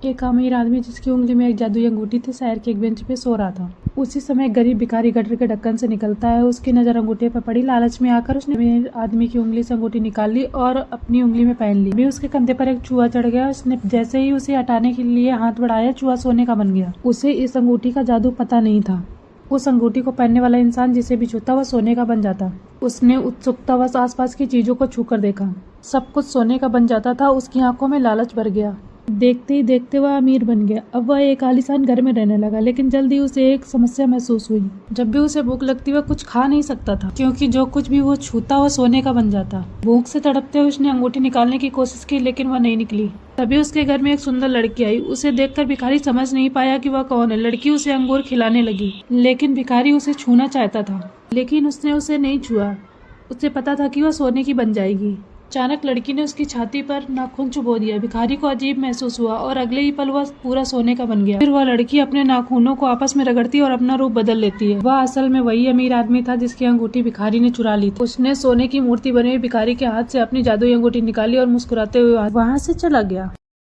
एक अमीर आदमी जिसकी उंगली में एक जादुई अंगूठी थी शहर के एक बेंच पे सो रहा था। उसी समय एक गरीब भिखारी गटर के ढक्कन से निकलता है। उसकी नजर अंगूठे पर पड़ी। लालच में आकर उसने अमीर आदमी की उंगली से अंगूठी निकाल ली और अपनी उंगली में पहन ली। अभी उसके कंधे पर एक चूहा चढ़ गया। उसने जैसे ही उसे हटाने के लिए हाथ बढ़ाया, चूहा सोने का बन गया। उसे इस अंगूठी का जादू पता नहीं था। उस अंगूठी को पहनने वाला इंसान जिसे भी छूता वह सोने का बन जाता। उसने उत्सुकतावश आसपास की चीजों को छूकर देखा। सब कुछ सोने का बन जाता था। उसकी आंखों में लालच भर गया। देखते ही देखते वह अमीर बन गया। अब वह एक आलीशान घर में रहने लगा, लेकिन जल्दी उसे एक समस्या महसूस हुई। जब भी उसे भूख लगती वह कुछ खा नहीं सकता था, क्योंकि जो कुछ भी वो छूता वह सोने का बन जाता। भूख से तड़पते हुए उसने अंगूठी निकालने की कोशिश की, लेकिन वह नहीं निकली। तभी उसके घर में एक सुंदर लड़की आई। उसे देखकर भिखारी समझ नहीं पाया कि वह कौन है। लड़की उसे अंगूर खिलाने लगी, लेकिन भिखारी उसे छूना चाहता था, लेकिन उसने उसे नहीं छुआ। उसे पता था कि वह सोने की बन जाएगी। अचानक लड़की ने उसकी छाती पर नाखून चुभो दिया। भिखारी को अजीब महसूस हुआ और अगले ही पल वह पूरा सोने का बन गया। फिर वह लड़की अपने नाखूनों को आपस में रगड़ती और अपना रूप बदल लेती है। वह असल में वही अमीर आदमी था जिसकी अंगूठी भिखारी ने चुरा ली थी। उसने सोने की मूर्ति बने हुए भिखारी के हाथ से अपनी जादुई अंगूठी निकाली और मुस्कुराते हुए वहां से चला गया।